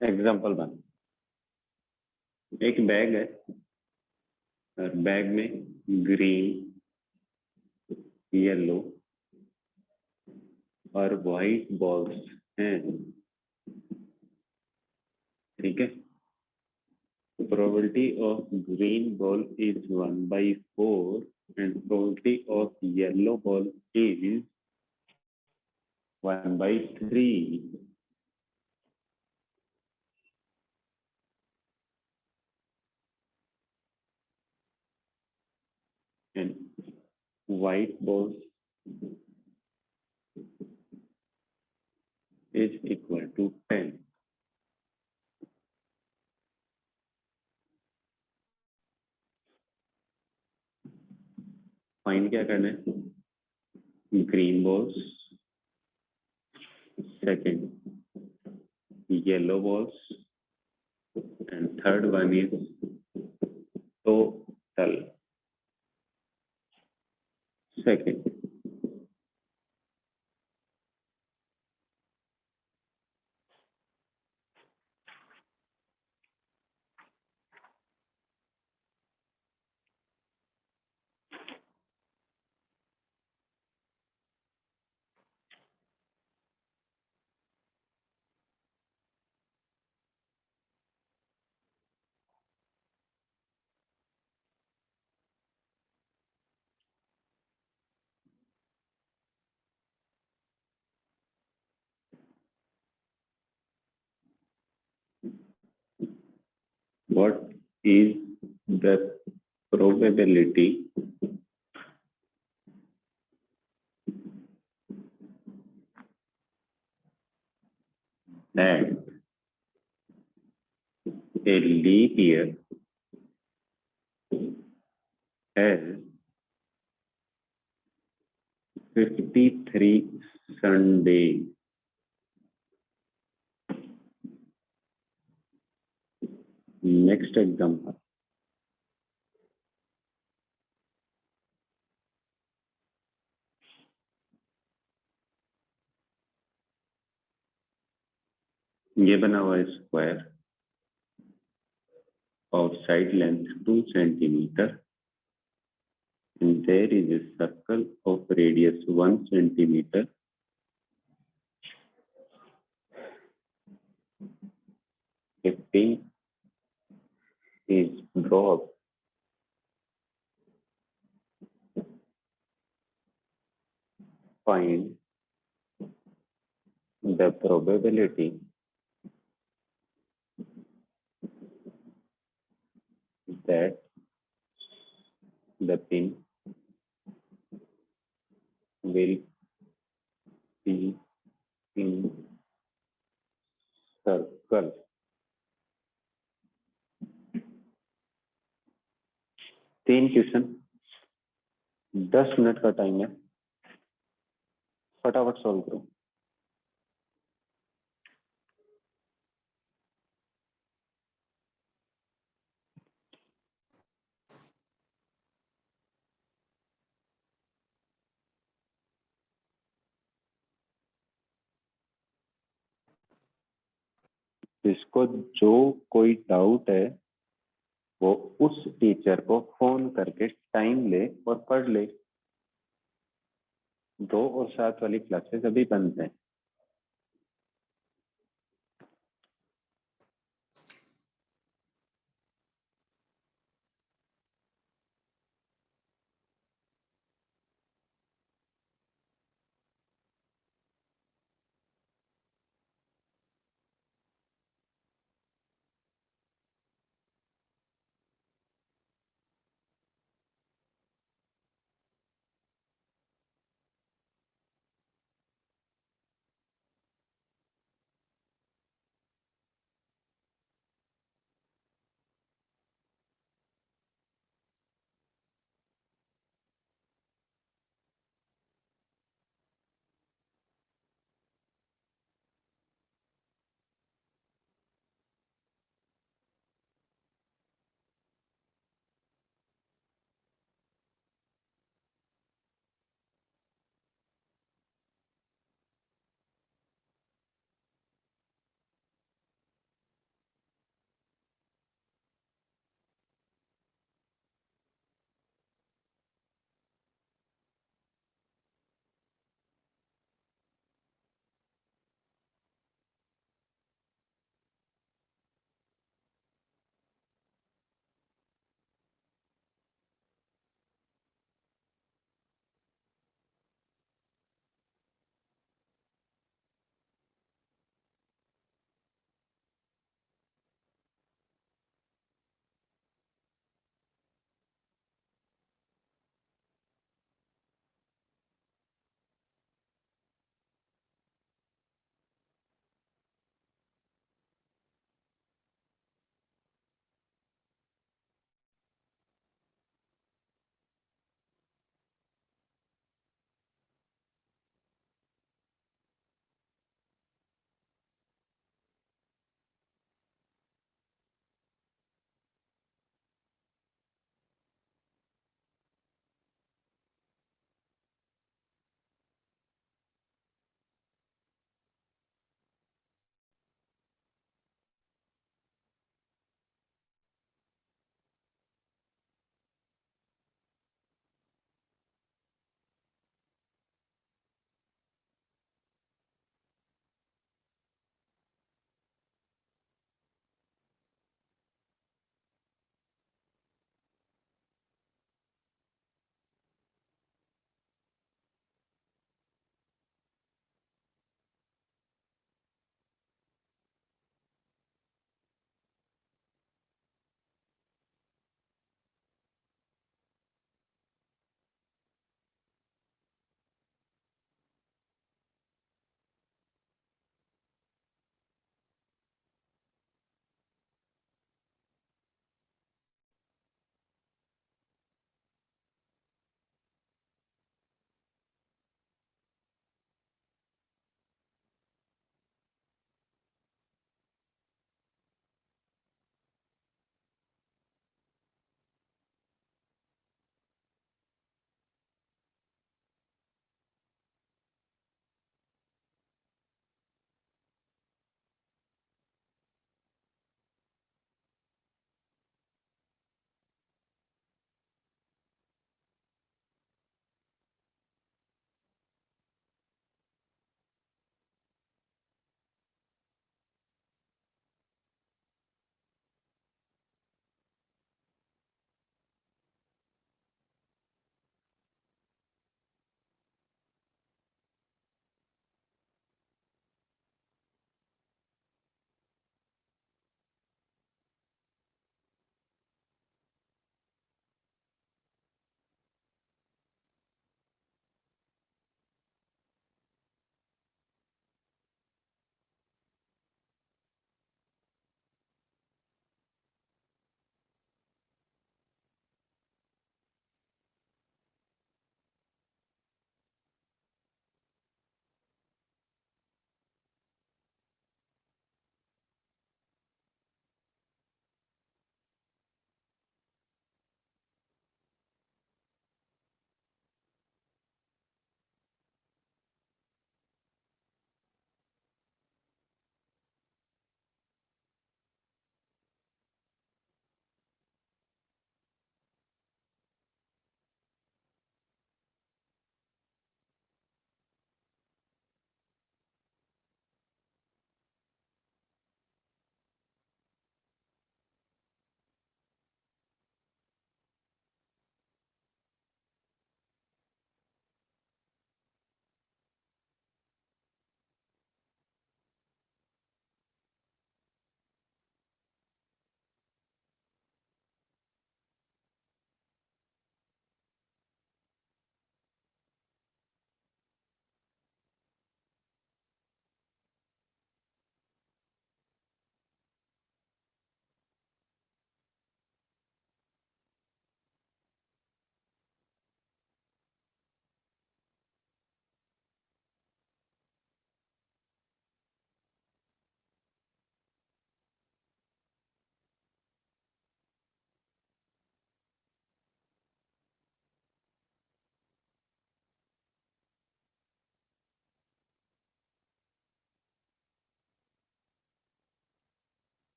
Example बना, एक bag है और बैग में ग्रीन, येलो और व्हाइट बॉल्स हैं। ठीक है, probability of green ball is 1/4 and probability of yellow ball is 1/3. And white ball is equal to 10. Find क्या करना है? Green balls, second yellow balls and third one is total. Second, what is the probability that a leap year has 53 Sundays? Next example. ये बना हुआ square of side length 2 centimeter and there is a circle of radius 1 centimeter. A pin is dropped find the probability that the pin will be in circle. तीन question, 10 minute का time है, फटाफट solve करो। इसको जो कोई doubt है वो उस टीचर को फोन करके टाइम ले और पढ़ ले। 2 और 7 वाली क्लासेस अभी बंद है।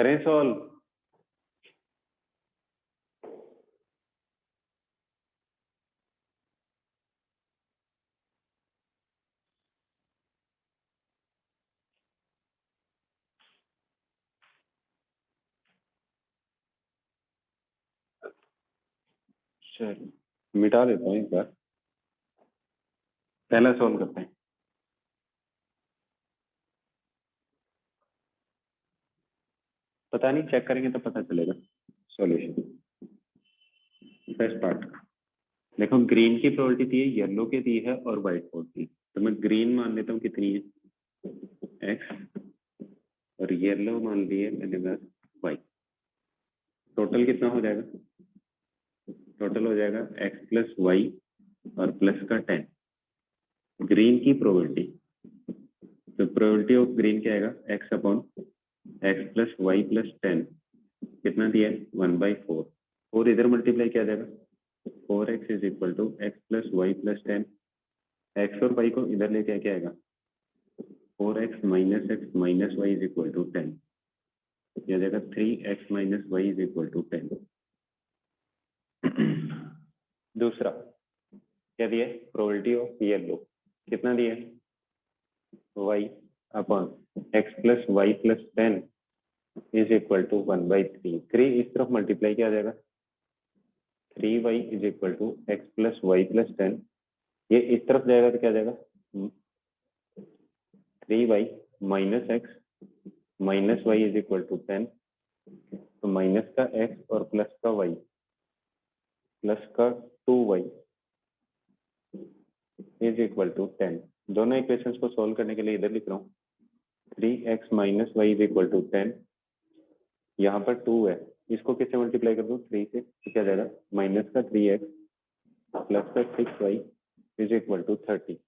करें सॉल्व। चलो मिटा देता हूँ एक बार, पहला सॉल्व करते हैं। पता नहीं, चेक करेंगे तो पता चलेगा सॉल्यूशन। फर्स्ट पार्ट देखो, ग्रीन की प्रोबेबिलिटी दी है, येलो की दी है और व्हाइट बोर्ड की। तो मैं ग्रीन मान लेता हूँ कितनी है x, और येलो मान लिए मैंने बस y। टोटल कितना हो जाएगा? टोटल हो जाएगा x प्लस वाई और प्लस का 10। ग्रीन की प्रोबेबिलिटी, तो प्रोबेबिलिटी ऑफ ग्रीन क्या आएगा? x upon x plus y plus 10। कितना दिया है? 1/4। और इधर मल्टीप्लाई किया जाएगा, 4x is equal to x plus y plus 10। X और वाई को इधर लेके क्या आएगा? 4x minus x minus y is equal to 10। किया जाएगा 3x minus y is equal to 10। दूसरा क्या दिया है? प्रोबेबिलिटी ऑफ येलो कितना दिया है? y upon x plus y plus 10 is equal to 1/3। 3 इस तरफ मल्टीप्लाई किया जाएगा, 3y is equal to x plus y plus 10। ये इस तरफ जाएगा तो क्या जाएगा? 3y minus x minus y is equal to 10। तो माइनस का x और प्लस का y प्लस का 2y इज इक्वल टू 10। दोनों इक्वेशंस को सॉल्व करने के लिए इधर लिख रहा हूँ, 3x minus y is equal to 10। यहाँ पर 2 है, इसको किससे मल्टीप्लाई कर दूँ? 3 से। तो क्या जाएगा? माइनस का 3x प्लस का 6y is equal to 30।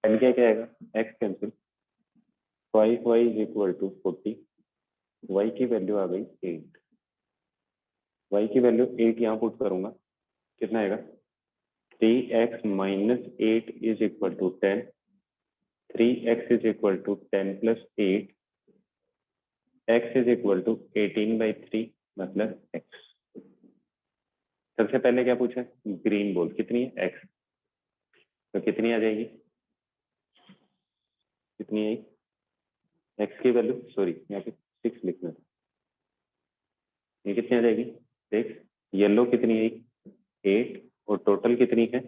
N क्या आएगा? x cancel, 5y is equal to 40। y की वैल्यू आ गई 8। y की वैल्यू 8 यहाँ पुट करूंगा, कितना आएगा? 3x minus 8 is equal to 10। 3x is equal to 10 plus 8, x is equal to 18/3 मतलब x। सबसे पहले क्या पूछा है? ग्रीन बॉल कितनी है? x। तो कितनी आ जाएगी? कितनी आई? x की वैल्यू, सॉरी यहाँ पे 6 लिखना था, ये कितनी आ जाएगी? 6। येलो कितनी आई? 8। और टोटल कितनी है?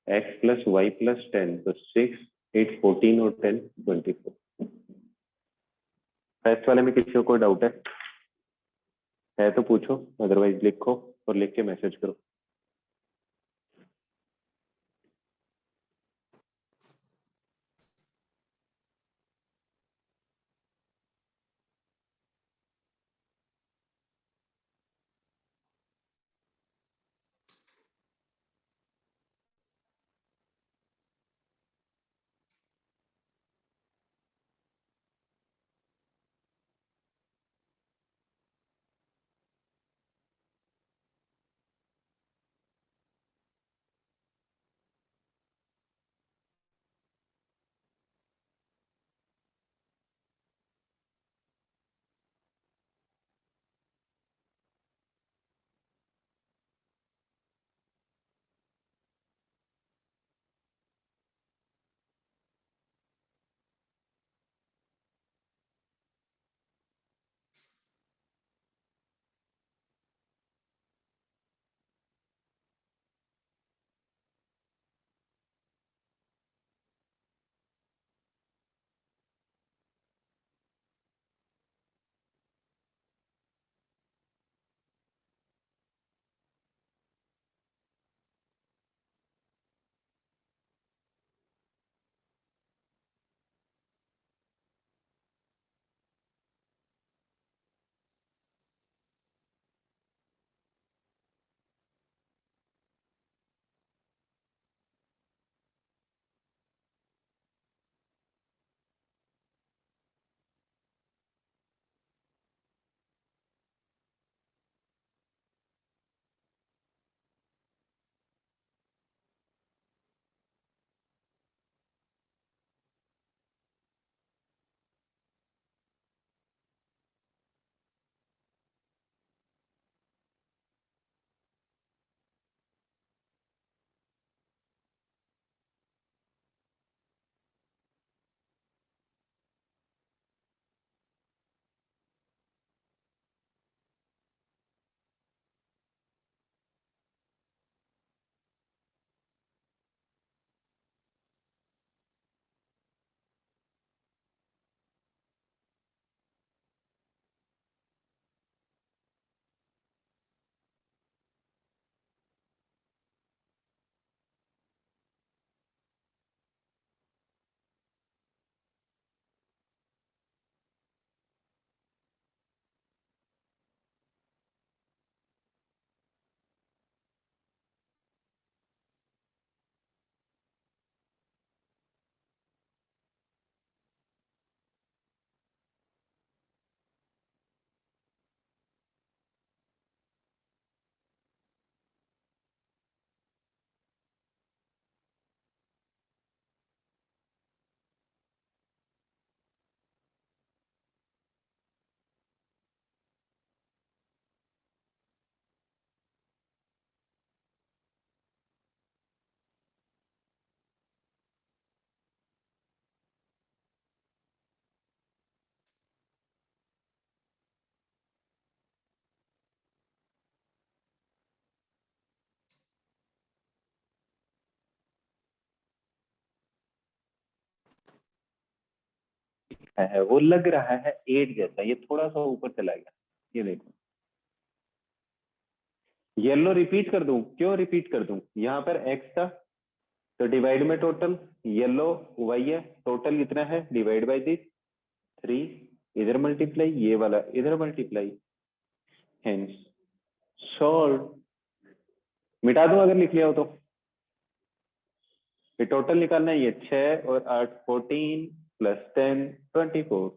x plus y plus 10। तो 6 8 14 और 10 24। फर्स्ट वाले में किसी को कोई डाउट है तो पूछो, अदरवाइज लिखो और लिख के मैसेज करो। लिखा है वो लग रहा है 8 जैसा, ये थोड़ा सा ऊपर चला गया। ये देखो, येलो रिपीट कर दूं, क्यों रिपीट कर दूं, यहाँ पर x था तो डिवाइड में टोटल, येलो y है, टोटल कितना है डिवाइड बाय दिस 3, इधर मल्टीप्लाई, ये वाला इधर मल्टीप्लाई, हेंस सॉल्व। मिटा दूं अगर लिख लिया हो तो, ये टोटल निकालना है, ये 6 और 8 14 plus 10 24।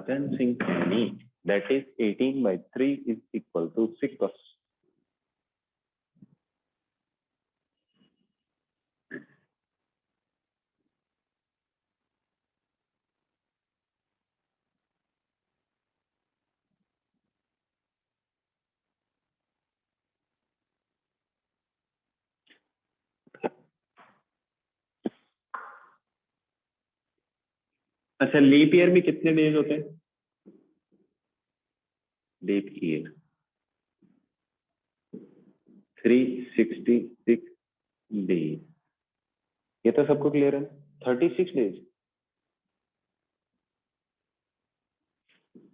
Then synchrony, that is 18/3 is equal to 6। अच्छा, लीप ईयर में कितने डेज होते हैं? लीप ईयर 366 डेज, ये तो सबको क्लियर है। 36 डेज,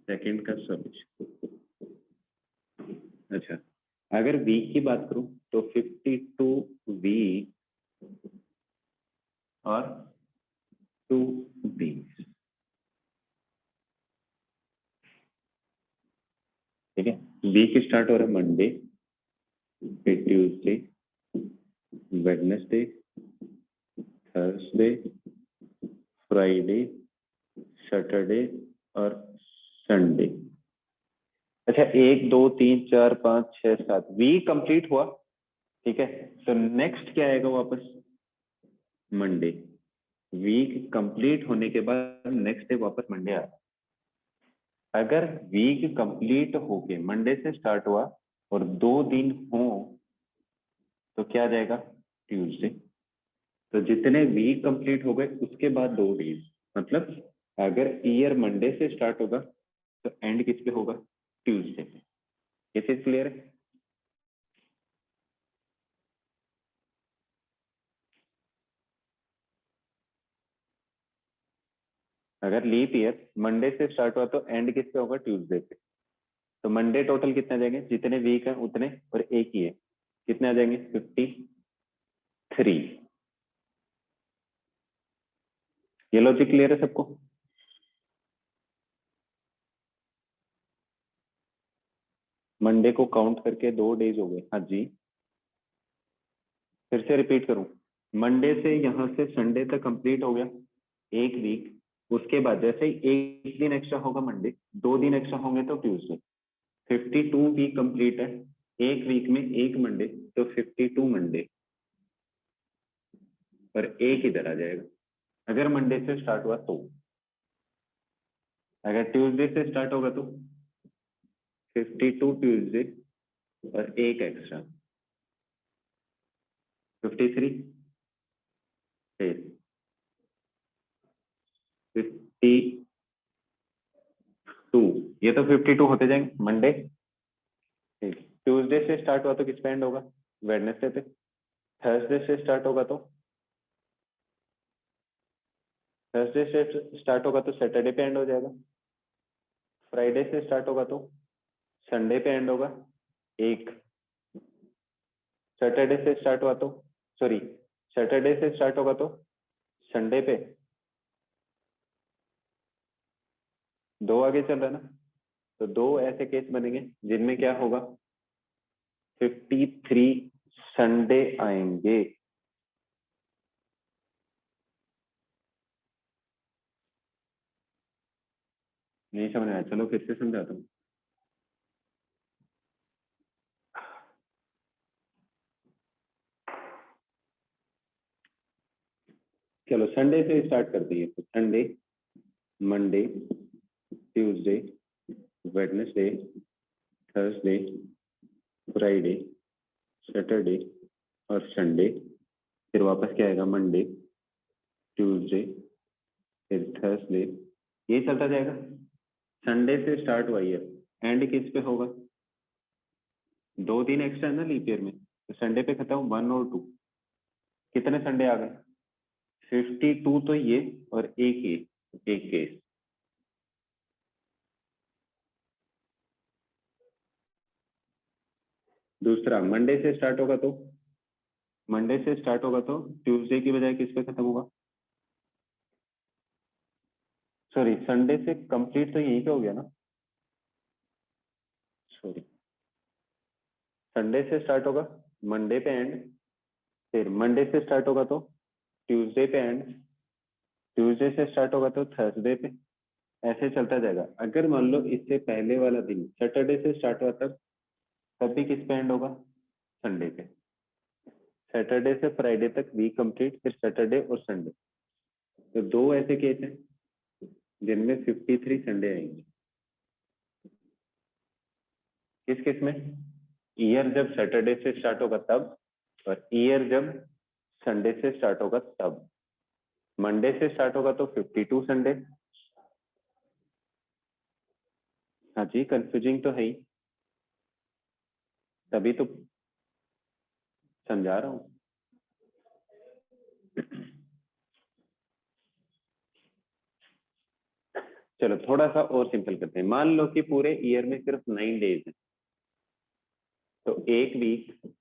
सेकेंड का सॉल्यूशन। अच्छा, अगर वीक की बात करूं तो 52 वीक और 2 वीक, ठीक है। वीक स्टार्ट हो रहा है मंडे, फिर Tuesday, Wednesday, Thursday, Friday, Saturday और संडे। अच्छा, 1 2 3 4 5 6 7 वीक कंप्लीट हुआ, ठीक है। तो नेक्स्ट क्या आएगा वापस? मंडे। वीक कंप्लीट होने के बाद नेक्स्ट डे वापस मंडे आ रहा। अगर वीक कंप्लीट होके मंडे से स्टार्ट हुआ और 2 दिन हो तो क्या आ जाएगा? ट्यूसडे। तो जितने वीक कंप्लीट हो गए उसके बाद 2 डेज, मतलब अगर ईयर मंडे से स्टार्ट होगा तो एंड किस पे होगा? ट्यूसडे पे। ये चीज क्लियर है? अगर लीप ईयर मंडे से स्टार्ट हुआ तो एंड किस पे होगा? ट्यूसडे पे। तो मंडे टोटल कितने आ जाएंगे? जितने वीक हैं उतने, और एक ही है, कितने आ जाएंगे? 53। ये लॉजिक क्लियर है सबको? मंडे को काउंट करके 2 डेज हो गए। हाँ जी, फिर से रिपीट करूं, मंडे से यहाँ से संडे तक कंप्लीट हो गया एक वीक। उसके बाद जैसे ही एक दिन एक्स्ट्रा होगा मंडे, 2 दिन एक्स्ट्रा होंगे तो ट्यूसडे। 52 वीक कंप्लीट है, एक वीक में एक मंडे, तो 52 मंडे, और एक इधर आ जाएगा अगर मंडे से स्टार्ट हुआ तो। अगर ट्यूसडे से स्टार्ट होगा तो 52 ट्यूसडे और एक एक्स्ट्रा 53, फिर 52, ये तो 52 होते जाएंगे मंडे। ट्यूसडे से स्टार्ट हुआ तो किस पे एंड होगा? वेडनेसडे पे। थर्सडे से स्टार्ट होगा तो थर्सडे से स्टार्ट होगा तो सैटरडे पे एंड हो जाएगा। फ्राइडे से स्टार्ट होगा तो संडे पे एंड होगा एक। सैटरडे से स्टार्ट हुआ तो, सॉरी, सैटरडे से स्टार्ट होगा तो संडे पे 2 आगे चल रहा है ना, तो 2 ऐसे केस बनेंगे जिनमें क्या होगा? 53 संडे आएंगे। नहीं समझ आया? चलो फिर से समझाता हूँ। चलो संडे से स्टार्ट करते हैं। तो Sunday, Monday, Tuesday, Wednesday, Thursday, Friday, Saturday और संडे। फिर वापस क्या आएगा? मंडे, ट्यूसडे, फिर थर्सडे, ये चलता जाएगा। संडे से स्टार्ट हुआ ईयर, एंड किस पे होगा? 2 दिन एक्स्ट्रा है ना लीप ईयर में, तो संडे पे खत्म 1 और 2, कितने संडे आ गए? 52 तो ये और एक केस। दूसरा मंडे से स्टार्ट होगा तो ट्यूसडे की बजाय किस पे खत्म होगा? सॉरी, संडे से कंप्लीट तो यही पे हो गया ना। सॉरी, संडे से स्टार्ट होगा, मंडे पे एंड, फिर मंडे से स्टार्ट होगा तो ट्यूसडे पे एंड, ट्यूसडे से स्टार्ट होगा तो थर्सडे पे, ऐसे चलता जाएगा। अगर मान लो इससे पहले वाला दिन सैटरडे से स्टार्ट हुआ तब भी किस पे एंड होगा? संडे पे। सैटरडे से फ्राइडे तक वीक कंप्लीट, फिर सैटरडे और संडे। तो दो ऐसे केस हैं जिनमें 53 संडे आएंगे। किस किस में? ईयर जब सैटरडे से स्टार्ट होगा तब, और ईयर जब संडे से स्टार्ट होगा तब। मंडे से स्टार्ट होगा तो 52 संडे। हाँ जी, कंफ्यूजिंग तो है ही, तभी तो समझा रहा हूँ। चलो थोड़ा सा और सिंपल करते हैं। मान लो कि पूरे ईयर में सिर्फ 9 डेज है, तो एक वीक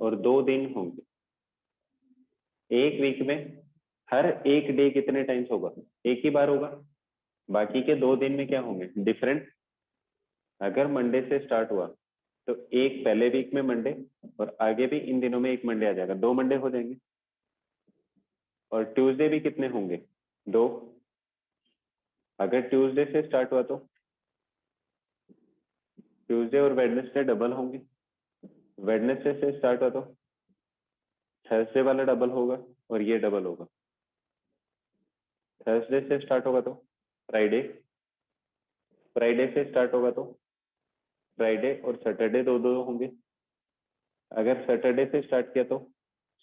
और 2 दिन होंगे। एक वीक में हर एक डे कितने टाइम्स होगा? एक ही बार होगा। बाकी के 2 दिन में क्या होंगे? डिफरेंट। अगर मंडे से स्टार्ट हुआ तो एक पहले वीक में मंडे, और आगे भी इन दिनों में एक मंडे आ जाएगा, 2 मंडे हो जाएंगे। और ट्यूसडे भी कितने होंगे? 2। अगर ट्यूसडे से स्टार्ट हुआ तो ट्यूसडे और वेडनेसडे डबल होंगे। वेडनेसडे से स्टार्ट हुआ तो थर्सडे वाला डबल होगा और ये डबल होगा। थर्सडे से स्टार्ट होगा तो फ्राइडे, फ्राइडे से स्टार्ट होगा तो फ्राइडे और सैटरडे दो दो होंगे। अगर सैटरडे से स्टार्ट किया तो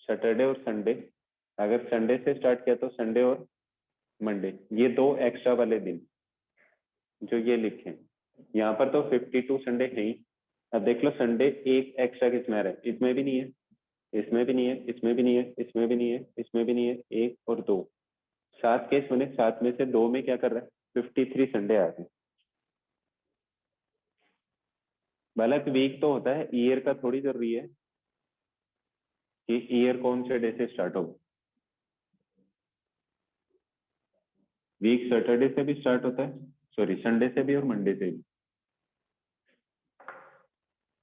सैटरडे और संडे। अगर संडे से स्टार्ट किया तो संडे और मंडे। ये 2 एक्स्ट्रा वाले दिन जो ये लिखे हैं। यहाँ पर तो 52 संडे है ही। अब देख लो संडे एक एक्स्ट्रा किसमें आ रहा है? इसमें भी नहीं है, इसमें भी नहीं है, इसमें भी नहीं है, इसमें भी नहीं है, इसमें भी नहीं है। 1 और 2, 7 केस बने। 7 में से 2 में क्या कर रहा है? 53 संडे आ रहे हैं। हालांकि वीक तो होता है, ईयर का थोड़ी जरूरी है कि ईयर कौन से डे से स्टार्ट होगा। वीक सैटरडे से भी स्टार्ट होता है, सॉरी संडे से भी और मंडे से भी।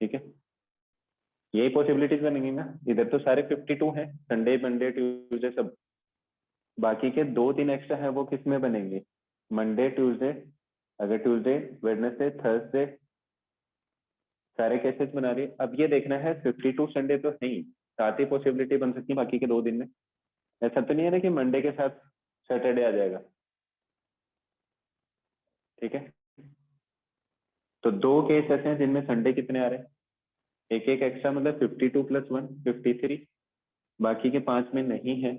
ठीक है, यही पॉसिबिलिटीज बनेंगी ना। इधर तो सारे 52 हैं, संडे मंडे ट्यूसडे सब। बाकी के 2 दिन एक्स्ट्रा है वो किस में बनेंगे? Monday Tuesday. अगर ट्यूसडे वेडनेसडे थर्सडे, सारे केसेस बना रही है। अब ये देखना है 52 संडे तो है ही, 7 ही पॉसिबिलिटी बन सकती है बाकी के 2 दिन में। ऐसा तो नहीं है ना कि मंडे के साथ सैटरडे आ जाएगा। ठीक है, तो 2 केस ऐसे हैं जिनमें संडे कितने आ रहे हैं? एक एक एक्स्ट्रा, मतलब 52 + 1 53। बाकी के 5 में नहीं है,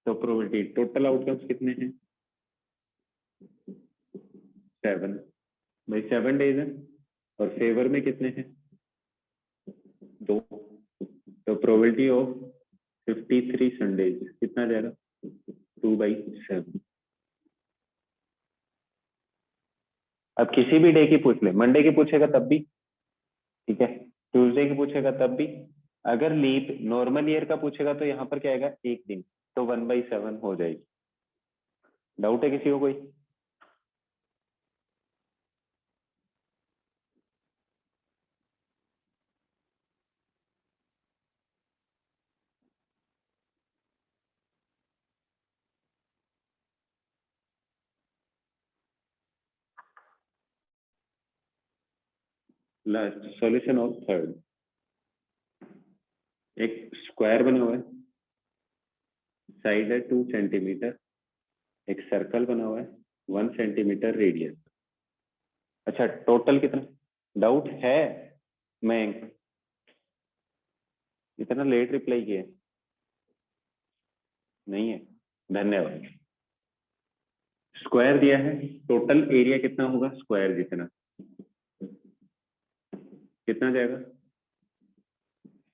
तो प्रोबेबिलिटी टोटल आउटकम्स कितने हैं? 7। भाई 7 डेज है, और फेवर में कितने हैं? 2। तो प्रोबेबिलिटी ऑफ 53 संडेज कितना आ जाएगा? 2/7। अब किसी भी डे की पूछ ले, मंडे की पूछेगा तब भी, ठीक है, ट्यूसडे की पूछेगा तब भी। अगर लीप नॉर्मल ईयर का पूछेगा तो यहाँ पर क्या आएगा? एक दिन, तो 1/7 हो जाएगी। डाउट है किसी को कोई? Last solution of third. एक स्क्वायर बना हुआ है, साइड है 2 सेंटीमीटर, एक सर्कल बना हुआ है 1 सेंटीमीटर रेडियस। अच्छा, टोटल कितना? डाउट है? मैं इतना लेट रिप्लाई किया? नहीं है, धन्यवाद। स्क्वायर दिया है, टोटल एरिया कितना होगा स्क्वायर जितना? कितना जाएगा?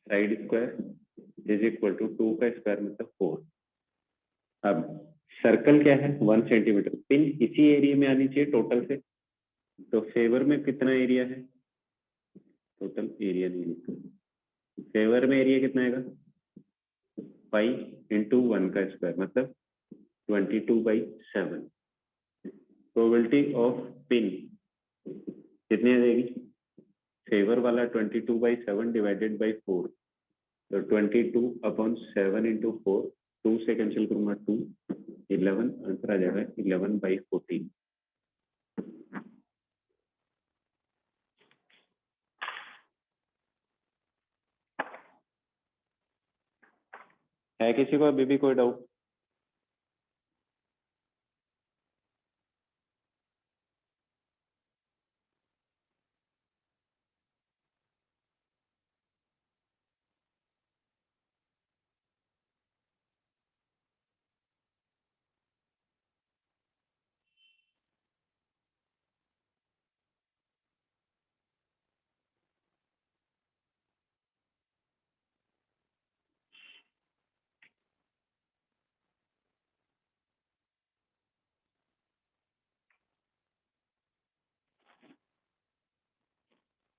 Side square is equal to 2 का स्क्वायर मतलब 4। अब सर्कल क्या है, 1 सेंटीमीटर, पिन इसी एरिया में आनी चाहिए टोटल से, तो फेवर में कितना एरिया है, टोटल एरिया नहीं लिखा, फेवर में एरिया कितना आएगा, 5 × 1 का स्क्वायर मतलब 22/7। प्रोबेबिलिटी ऑफ पिन कितनी आ जाएगी, फेवर वाला 22/7 डिवाइडेड बाई 4, तो 22/7 × 4, 2 से कैंसिल करूंगा 2, 11, आंसर आ जाएगा 11/14। है किसी को अभी भी कोई डाउट?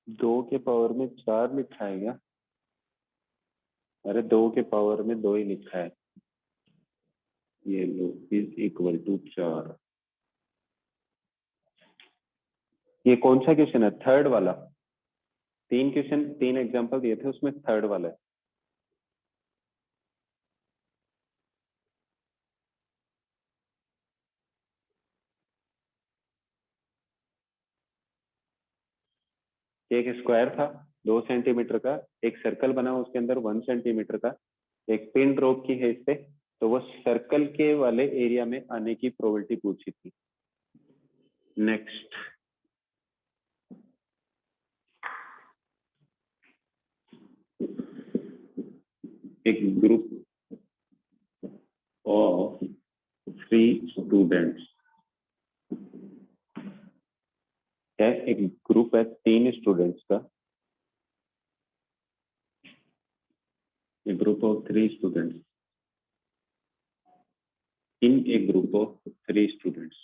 दो के पावर में 4 लिखा है क्या? अरे 2 के पावर में 2 ही लिखा है, ये लो इज इक्वल टू 4। ये कौन सा क्वेश्चन है, थर्ड वाला? 3 क्वेश्चन 3 एग्जांपल दिए थे, उसमें थर्ड वाला है। एक स्क्वायर था 2 सेंटीमीटर का, एक सर्कल बना उसके अंदर 1 सेंटीमीटर का, एक पिन ड्रॉप की है इस पे, तो वो सर्कल के वाले एरिया में आने की प्रोबेबिलिटी पूछी थी। नेक्स्ट, एक ग्रुप ऑफ 3 स्टूडेंट्स है, एक ग्रुप है 3 स्टूडेंट्स का, a group of 3 students, in a group of 3 students,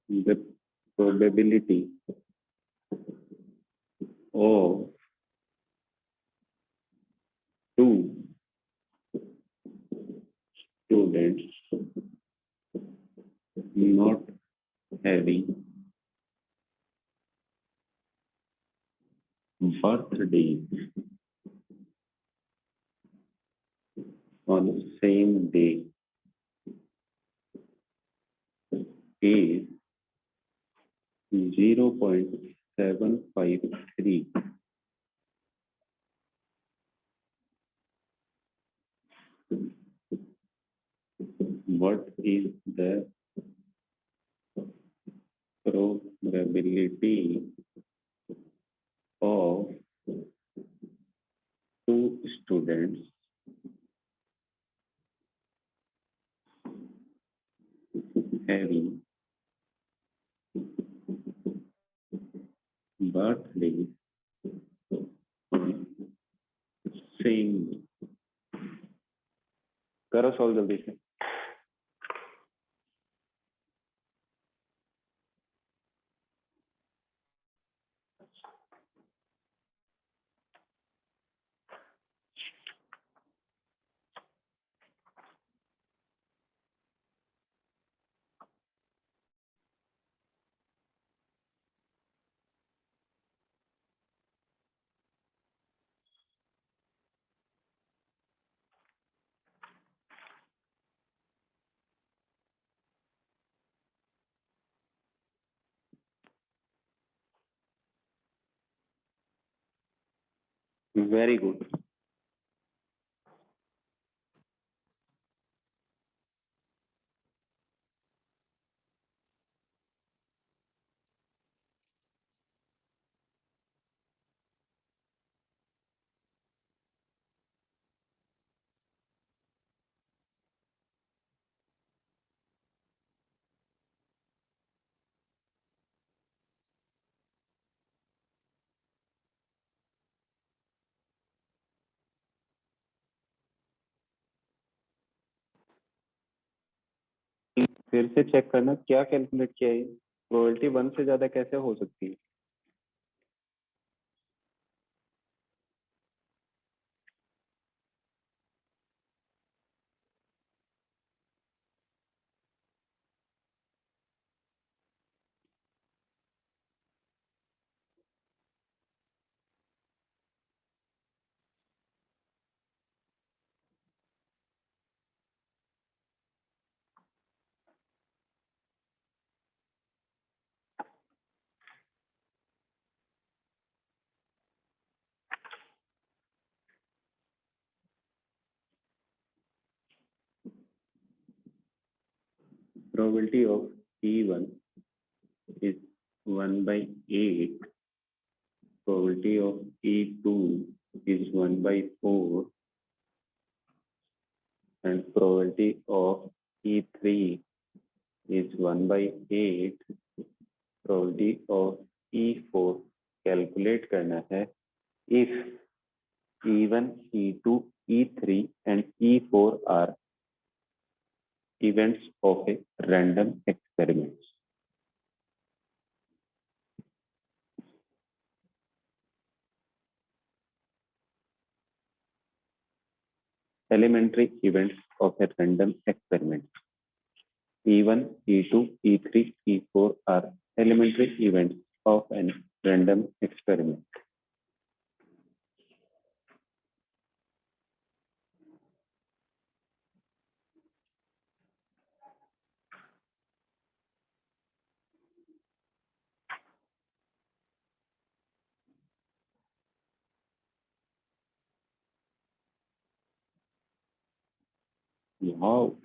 the probability of 2 students not having birthday on the same day is 0.753. What is the probability of 2 students having birthday on same day? करो solve जल्दी से। Very good. फिर से check करना क्या calculate किया है। Probability 1 से ज्यादा कैसे हो सकती है? Probability of E1 is 1 by 8. Probability of E2 is 1 by 4, and probability of E3 is 1 by 8. Probability of E4 calculate करना है if E1, E2, E3 and E4 are events of a random experiment. Elementary events of a random experiment. E1, E2, E3, E4 are elementary events of an random experiment. Wow.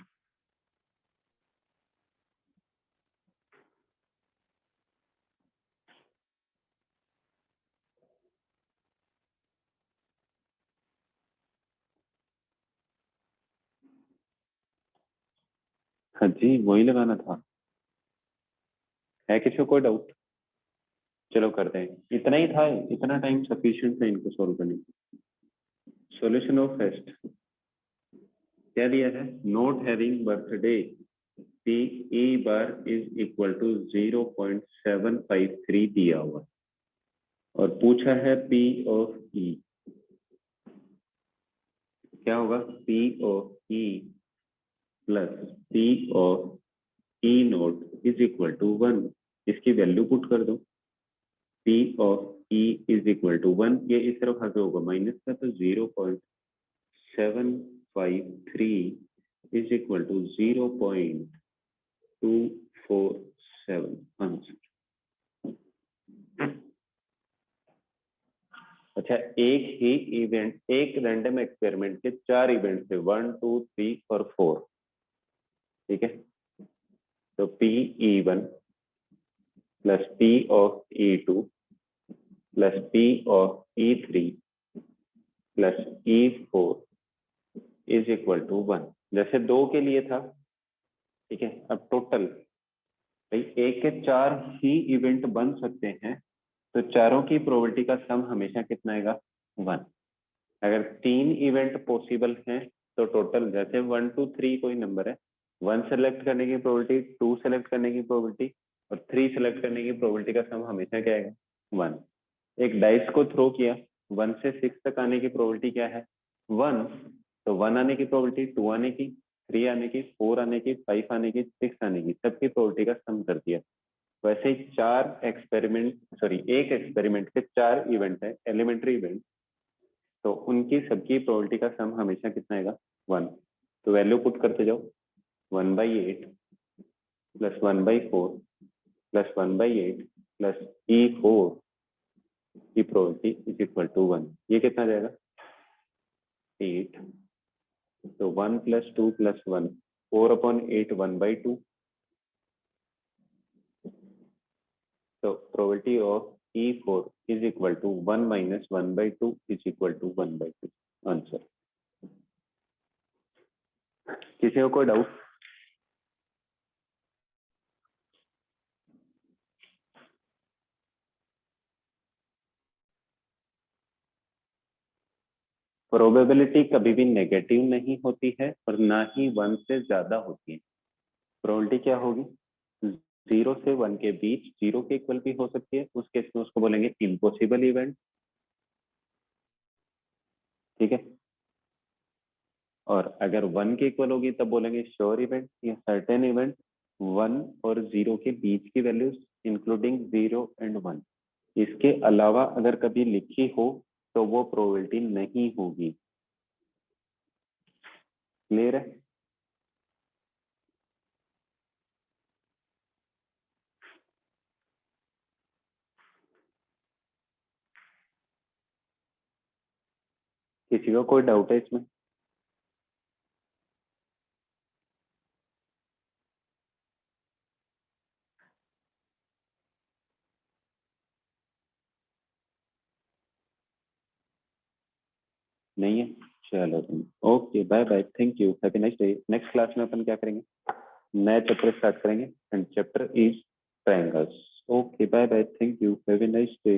हाँ जी, वही लगाना था। है किसी को कोई डाउट? चलो करते हैं, इतना ही था, इतना टाइम सफिशिएंट है इनको सॉल्व करने के। सॉल्यूशन ऑफ फर्स्ट क्या दिया है? Not having birthday P E bar is equal to 0.753 दिया हुआ और पूछा है पी ऑफ ई। क्या होगा? P of E plus P of E not is equal to 1। इसकी वैल्यू पुट कर दो। P of E is equal to 1, ये इस तरफ आगे होगा माइनस का, तो 0.753 इज इक्वल टू 0.247 आंसर। अच्छा, एक ही इवेंट, एक रैंडम एक्सपेरिमेंट के 4 इवेंट थे, 1, 2, 3 और 4। ठीक है, तो P E one plus P of E two plus P of E three plus E four is equal to 1, जैसे 2 के लिए था। ठीक है, अब टोटल भाई एक के 4 ही इवेंट बन सकते हैं, तो चारों की प्रोबेबिलिटी का सम हमेशा कितना आएगा? 1। अगर 3 इवेंट पॉसिबल हैं तो टोटल, जैसे 1, 2, 3 कोई नंबर है, 1 सेलेक्ट करने की प्रोबेबिलिटी, 2 सेलेक्ट करने की प्रोबेबिलिटी और 3 सेलेक्ट करने की प्रोबेबिलिटी का सम हमेशा क्या आएगा? 1। एक डाइस को थ्रो किया, 1 से 6 तक आने की प्रोबेबिलिटी क्या है? 1। तो 1 आने की प्रोबेबिलिटी, 2 आने की, 3 आने की, 4 आने की, 5 आने की, 6 आने की, सबकी प्रोबेबिलिटी का सम कर दिया। वैसे ही एक एक्सपेरिमेंट के 4 इवेंट है, एलिमेंट्री इवेंट, तो उनकी सबकी प्रोबेबिलिटी का सम हमेशा कितना आएगा? 1। तो वैल्यू पुट करते जाओ, 1/8 प्लस 1/4 प्लस 1/8 प्लस E4 की प्रोबेबिलिटी इज इक्वल टू 1। ये कितना जाएगा? 8। तो 1 प्लस 2 प्लस 1, 4/8, 1/2। तो probability of E4 is equal to 1 minus 1/2 is equal to 1/2 answer. किसी को कोई डाउट? प्रोबेबिलिटी कभी भी नेगेटिव नहीं होती है और ना ही 1 से ज्यादा होती है। प्रोबेबिलिटी क्या होगी, 0 से 1 के बीच 0 के इक्वल भी हो सकती है, उस केस में उसको बोलेंगे इम्पॉसिबल इवेंट, ठीक है। और अगर 1 के इक्वल होगी तब बोलेंगे श्योर इवेंट या सर्टेन इवेंट 1 और 0 के बीच की वैल्यूज इंक्लूडिंग 0 एंड 1। इसके अलावा अगर कभी लिखी हो तो वो प्रोबेबिलिटी नहीं होगी। क्लियर है? किसी को कोई डाउट है इसमें? नहीं है? चलो okay, bye bye, thank you, have a nice day. Next class में अपन क्या करेंगे, नया चैप्टर स्टार्ट करेंगे and chapter is triangles. Okay bye bye, thank you, have a nice day.